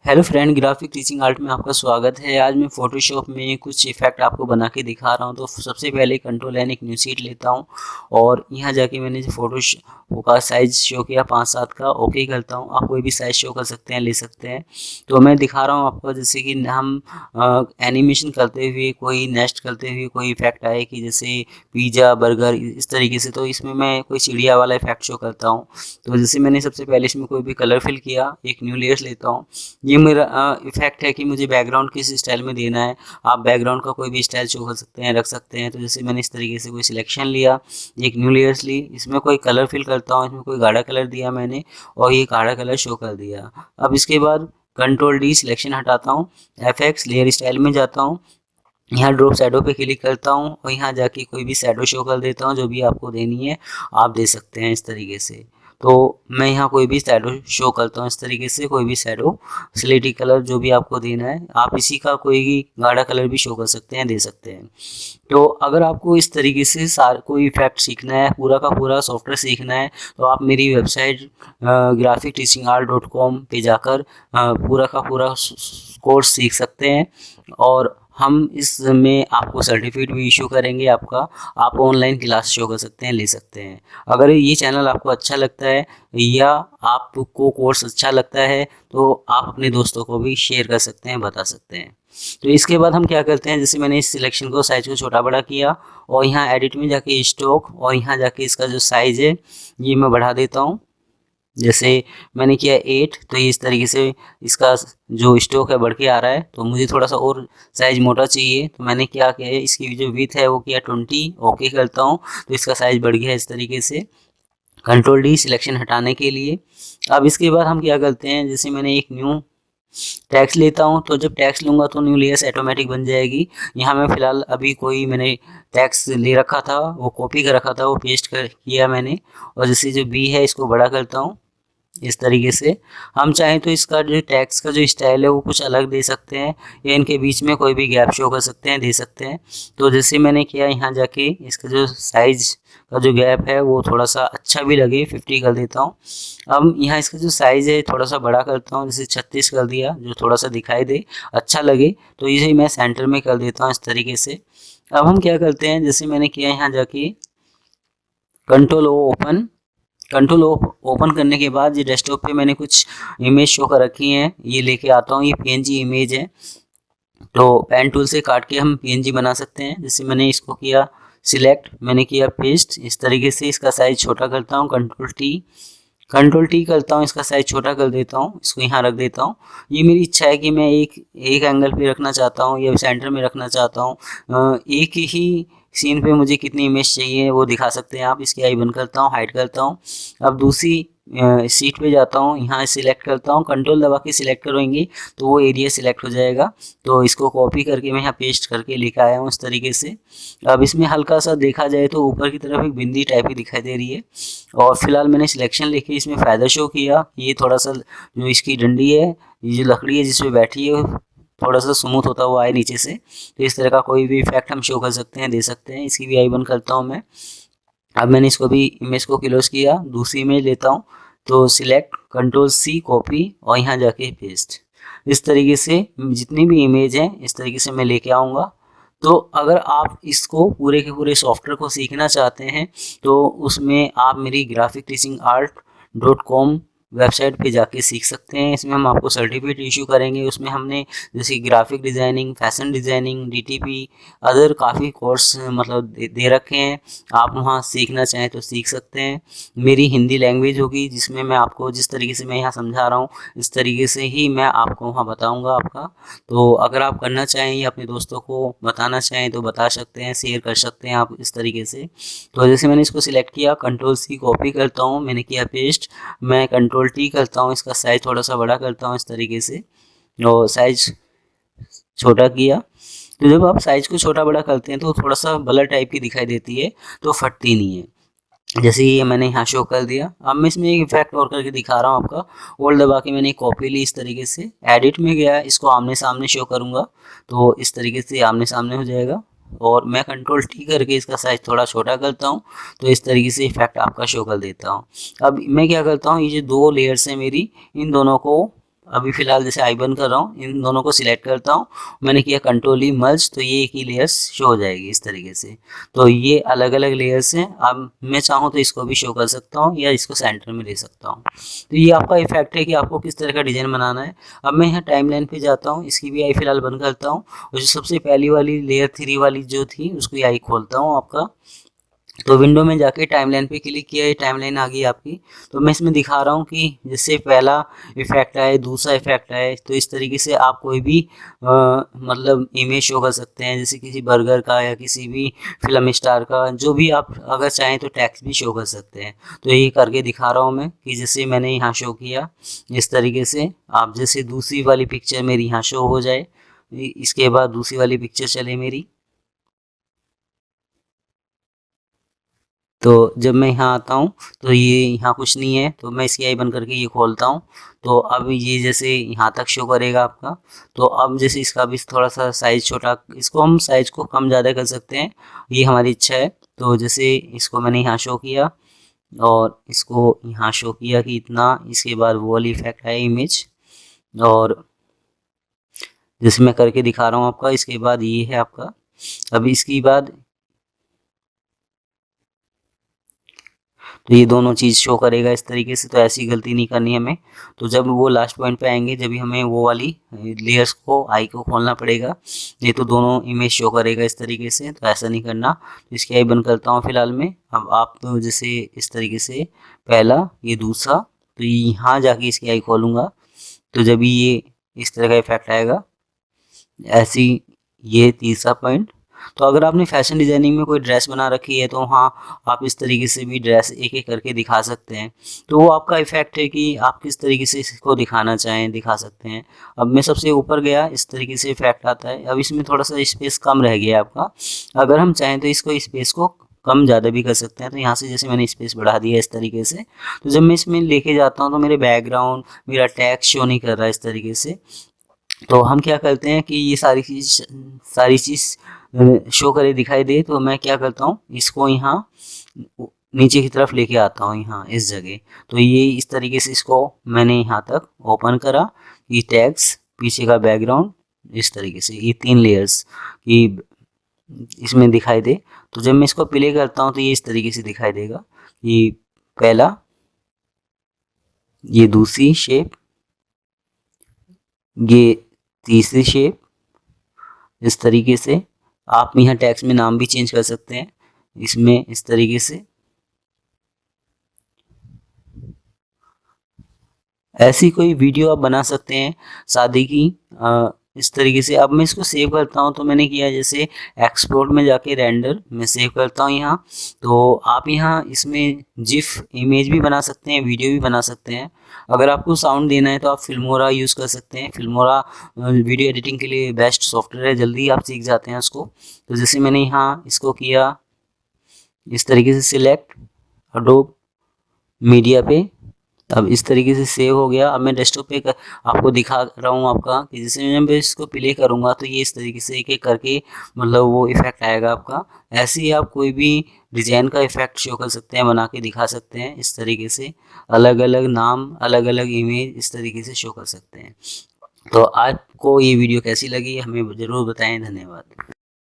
Hello friend, graphic teaching art में आपका स्वागत है। आज मैं फोटोशॉप में कुछ इफेक्ट आपको बना के दिखा रहा हूं। तो सबसे पहले कंट्रोल एन एक न्यू शीट लेता हूं और यहां जाके मैंने जो फोटो का साइज शो किया 5-7 का, ओके करता हूं। आप कोई भी साइज शो कर सकते हैं, ले सकते हैं। तो मैं दिखा रहा हूं आपको, जैसे कि हम एनिमेशन करते हुए, कोई नेस्ट करते हुए कोई इफेक्ट आए कि जैसे पिज़्ज़ा, बर्गर, इस तरीके से। तो इसमें मैं कोई चिड़िया वाला इफेक्ट शो करता हूँ। तो जैसे मैंने सबसे पहले इसमें कोई भी कलर फिल किया, एक न्यू लेयर्स लेता हूँ। ये मेरा इफेक्ट है कि मुझे बैकग्राउंड किस स्टाइल में देना है। आप बैकग्राउंड का कोई भी स्टाइल शो कर सकते हैं, रख सकते हैं। तो जैसे मैंने इस तरीके से कोई सिलेक्शन लिया, एक न्यू लेयर्स ली, इसमें कोई कलर फिल करता हूँ। इसमें कोई गाढ़ा कलर दिया मैंने और ये गाढ़ा कलर शो कर दिया। अब इसके बाद कंट्रोल डी सिलेक्शन हटाता हूँ, एफएक्स लेयर स्टाइल में जाता हूँ, यहाँ ड्रॉप शैडो पे क्लिक करता हूँ और यहाँ जाके कोई भी शैडो शो कर देता हूँ। जो भी आपको देनी है आप दे सकते हैं इस तरीके से। तो मैं यहाँ कोई भी शैडो शो करता हूँ इस तरीके से, कोई भी शैडो, स्लेटी कलर जो भी आपको देना है। आप इसी का कोई भी गाढ़ा कलर भी शो कर सकते हैं, दे सकते हैं। तो अगर आपको इस तरीके से कोई इफेक्ट सीखना है, पूरा का पूरा सॉफ्टवेयर सीखना है, तो आप मेरी वेबसाइट graphic-teaching-art.com पे जाकर पूरा का पूरा कोर्स सीख सकते हैं। और हम इसमें आपको सर्टिफिकेट भी इशू करेंगे आपका। आप ऑनलाइन क्लास शो कर सकते हैं, ले सकते हैं। अगर ये चैनल आपको अच्छा लगता है या आपको कोर्स अच्छा लगता है तो आप अपने दोस्तों को भी शेयर कर सकते हैं, बता सकते हैं। तो इसके बाद हम क्या करते हैं, जैसे मैंने इस सिलेक्शन को साइज को छोटा बड़ा किया और यहाँ एडिट में जाके स्टॉक और यहाँ जाके इसका जो साइज है ये मैं बढ़ा देता हूँ। जैसे मैंने किया 8, तो इस तरीके से इसका जो स्टॉक है बढ़ के आ रहा है। तो मुझे थोड़ा सा और साइज मोटा चाहिए, तो मैंने क्या किया, इसकी जो विड्थ है वो किया 20, ओके करता हूँ। तो इसका साइज बढ़ गया इस तरीके से, कंट्रोल डी सिलेक्शन हटाने के लिए। अब इसके बाद हम क्या करते हैं, जैसे मैंने एक न्यू टैक्स लेता हूँ। तो जब टैक्स लूँगा तो न्यू लेयर्स ऑटोमेटिक बन जाएगी। यहाँ मैं फ़िलहाल अभी कोई मैंने टैक्स ले रखा था, वो कॉपी कर रखा था, वो पेस्ट कर किया मैंने। और जैसे जो बी है इसको बड़ा करता हूँ इस तरीके से। हम चाहें तो इसका जो टैक्स का जो स्टाइल है वो कुछ अलग दे सकते हैं, या इनके बीच में कोई भी गैप शो कर सकते हैं, दे सकते हैं। तो जैसे मैंने किया, यहाँ जाके इसका जो साइज का जो गैप है वो थोड़ा सा अच्छा भी लगे, 50 कर देता हूँ। अब यहाँ इसका जो साइज है थोड़ा सा बड़ा करता हूँ, जैसे 36 कर दिया, जो थोड़ा सा दिखाई दे, अच्छा लगे। तो इसे मैं सेंटर में कर देता हूँ इस तरीके से। अब हम क्या करते हैं, जैसे मैंने किया, यहाँ जाके control O open, control open करने के बाद ये डेस्कटॉप पे मैंने कुछ इमेज शो कर रखी हैं, ये लेके आता हूँ। ये पीएनजी इमेज है, तो पेन टूल से काट के हम पीएनजी बना सकते हैं। जैसे मैंने इसको किया सिलेक्ट, मैंने किया पेस्ट, इस तरीके से इसका साइज छोटा करता हूँ, कंट्रोल टी करता हूँ, इसका साइज छोटा कर देता हूँ, इसको यहाँ रख देता हूँ। ये मेरी इच्छा है कि मैं एक एंगल पे रखना चाहता हूँ या सेंटर में रखना चाहता हूँ। एक ही सीन पे मुझे कितनी इमेज चाहिए वो दिखा सकते हैं आप। इसकी आई बंद करता हूँ, हाइड करता हूँ। अब दूसरी सीट पे जाता हूँ, यहाँ सिलेक्ट करता हूँ, कंट्रोल दबा के सिलेक्ट करेंगे तो वो एरिया सिलेक्ट हो जाएगा। तो इसको कॉपी करके मैं यहाँ पेस्ट करके लेकर आया हूँ इस तरीके से। अब इसमें हल्का सा देखा जाए तो ऊपर की तरफ एक बिंदी टाइप की दिखाई दे रही है। और फिलहाल मैंने सिलेक्शन लेके इसमें फ़ायदा शो किया। ये थोड़ा सा जो इसकी डंडी है, ये जो लकड़ी है जिसपे बैठी है, थोड़ा सा स्मूथ होता हुआ आए नीचे से। तो इस तरह का कोई भी इफेक्ट हम शो कर सकते हैं, दे सकते हैं। इसकी भी आई बंद करता हूँ मैं। अब मैंने इसको भी इमेज को क्लोज किया, दूसरी इमेज लेता हूँ। तो सिलेक्ट, कंट्रोल सी, कॉपी और यहाँ जाके पेस्ट। इस तरीके से जितनी भी इमेज हैं इस तरीके से मैं लेके आऊँगा। तो अगर आप इसको पूरे के पूरे सॉफ्टवेयर को सीखना चाहते हैं तो उसमें आप मेरी graphic-teaching-art.com वेबसाइट पे जाके सीख सकते हैं। इसमें हम आपको सर्टिफिकेट इशू करेंगे। उसमें हमने जैसे graphic designing, fashion designing, DTP, other काफ़ी कोर्स मतलब दे रखे हैं। आप वहाँ सीखना चाहें तो सीख सकते हैं। मेरी हिंदी लैंग्वेज होगी जिसमें मैं आपको जिस तरीके से मैं यहाँ समझा रहा हूँ इस तरीके से ही मैं आपको वहाँ बताऊँगा आपका। तो अगर आप करना चाहें या अपने दोस्तों को बताना चाहें तो बता सकते हैं, शेयर कर सकते हैं आप इस तरीके से। तो जैसे मैंने इसको सिलेक्ट किया, कंट्रोल सी कॉपी करता हूँ, मैंने किया पेस्ट, मैं कंट्रोल टी करता हूँ, इसका साइज थोड़ा सा बड़ा करता हूँ इस तरीके से और साइज छोटा किया। तो जब आप साइज को छोटा बड़ा करते हैं तो थोड़ा सा ब्लर टाइप की दिखाई देती है, तो फटती नहीं है। जैसे ये मैंने यहाँ शो कर दिया। अब मैं इसमें एक इफेक्ट और करके दिखा रहा हूँ आपका। होल्ड दबा के मैंने कॉपी ली इस तरीके से, एडिट में गया, इसको आमने सामने शो करूँगा तो इस तरीके से आमने सामने हो जाएगा। और मैं कंट्रोल टी करके इसका साइज थोड़ा छोटा करता हूँ तो इस तरीके से इफेक्ट आपका शो कर देता हूँ। अब मैं क्या करता हूँ, ये जो दो लेयर्स हैं मेरी, इन दोनों को अभी फ़िलहाल जैसे आई बंद कर रहा हूँ, इन दोनों को सिलेक्ट करता हूँ, मैंने किया कंट्रोल ई मर्ज, तो ये एक ही लेयर्स शो हो जाएगी इस तरीके से। तो ये अलग अलग लेयर्स हैं। अब मैं चाहूँ तो इसको भी शो कर सकता हूँ या इसको सेंटर में ले सकता हूँ। तो ये आपका इफेक्ट है कि आपको किस तरह का डिज़ाइन बनाना है। अब मैं यहाँ टाइमलाइन पे जाता हूँ, इसकी भी आई फ़िलहाल बंद करता हूँ, और जो सबसे पहली वाली लेयर 3 वाली जो थी उसकी आई खोलता हूँ आपका। तो विंडो में जाके टाइमलाइन पे क्लिक किया, ये टाइमलाइन आ गई आपकी। तो मैं इसमें दिखा रहा हूँ कि जैसे पहला इफेक्ट आए, दूसरा इफेक्ट आए, तो इस तरीके से आप कोई भी मतलब इमेज शो कर सकते हैं, जैसे किसी बर्गर का या किसी भी फिल्म स्टार का, जो भी आप अगर चाहें तो टेक्स्ट भी शो कर सकते हैं। तो ये करके दिखा रहा हूँ मैं कि जैसे मैंने यहाँ शो किया इस तरीके से, आप जैसे दूसरी वाली पिक्चर मेरी यहाँ शो हो जाए, इसके बाद दूसरी वाली पिक्चर चले मेरी। तो जब मैं यहाँ आता हूँ तो ये यहाँ कुछ नहीं है, तो मैं इसकी आई बंद करके ये खोलता हूँ। तो अब ये जैसे यहाँ तक शो करेगा आपका। तो अब जैसे इसका भी थोड़ा सा साइज़ छोटा, इसको हम साइज़ को कम ज़्यादा कर सकते हैं, ये हमारी इच्छा है। तो जैसे इसको मैंने यहाँ शो किया और इसको यहाँ शो किया कि इतना, इसके बाद वो वाली इफेक्ट है इमेज, और जैसे मैं करके दिखा रहा हूँ आपका। इसके बाद ये है आपका, अब इसके बाद तो ये दोनों चीज़ शो करेगा इस तरीके से। तो ऐसी गलती नहीं करनी हमें। तो जब वो लास्ट पॉइंट पे आएंगे, जब भी हमें वो वाली लेयर्स को आई को खोलना पड़ेगा, ये तो दोनों इमेज शो करेगा इस तरीके से। तो ऐसा नहीं करना। तो इसकी आई बंद करता हूँ फिलहाल में। अब आप तो जैसे इस तरीके से पहला, ये दूसरा, तो यहाँ जाके इसकी आई खोलूँगा, तो जब ये इस तरह का इफेक्ट आएगा, ऐसी ये तीसरा पॉइंट। तो अगर आपने फैशन डिज़ाइनिंग में कोई ड्रेस बना रखी है, तो हाँ, आप इस तरीके से भी ड्रेस एक एक करके दिखा सकते हैं। तो वो आपका इफेक्ट है कि आप किस तरीके से इसको दिखाना चाहें, दिखा सकते हैं। अब मैं सबसे ऊपर गया, इस तरीके से इफेक्ट आता है। अब इसमें थोड़ा सा स्पेस कम रह गया आपका। अगर हम चाहें तो इसको स्पेस को कम ज़्यादा भी कर सकते हैं। तो यहाँ से जैसे मैंने स्पेस बढ़ा दिया इस तरीके से। तो जब मैं इसमें लेके जाता हूँ तो मेरे बैकग्राउंड, मेरा टैक्स शो नहीं कर रहा इस तरीके से। तो हम क्या करते हैं कि ये सारी चीज़ शो करे, दिखाई दे, तो मैं क्या करता हूँ, इसको यहाँ नीचे की तरफ लेके आता हूँ, यहाँ इस जगह। तो ये इस तरीके से इसको मैंने यहाँ तक ओपन करा, ये टैग्स, पीछे का बैकग्राउंड, इस तरीके से ये 3 लेयर्स की इसमें दिखाई दे। तो जब मैं इसको प्ले करता हूँ तो ये इस तरीके से दिखाई देगा। ये पहला, ये दूसरी शेप, ये तीसरी शेप, इस तरीके से। आप यहाँ टैक्स में नाम भी चेंज कर सकते हैं इसमें इस तरीके से। ऐसी कोई वीडियो आप बना सकते हैं शादी की, इस तरीके से। अब मैं इसको सेव करता हूँ, तो मैंने किया जैसे एक्सपोर्ट में जाके रेंडर मैं सेव करता हूँ यहाँ। तो आप यहाँ इसमें जिफ इमेज भी बना सकते हैं, वीडियो भी बना सकते हैं। अगर आपको साउंड देना है तो आप फिल्मोरा यूज़ कर सकते हैं। फिल्मोरा वीडियो एडिटिंग के लिए बेस्ट सॉफ्टवेयर है, जल्दी आप सीख जाते हैं उसको। तो जैसे मैंने यहाँ इसको किया इस तरीके से सिलेक्ट अडोब मीडिया पे, अब इस तरीके से सेव हो गया। अब मैं डेस्कटॉप पे आपको दिखा रहा हूँ आपका कि जैसे मैं इसको प्ले करूँगा तो ये इस तरीके से एक एक करके मतलब वो इफेक्ट आएगा आपका। ऐसे ही आप कोई भी डिज़ाइन का इफेक्ट शो कर सकते हैं, बना के दिखा सकते हैं इस तरीके से। अलग अलग नाम, अलग अलग इमेज इस तरीके से शो कर सकते हैं। तो आपको ये वीडियो कैसी लगी हमें ज़रूर बताएं। धन्यवाद।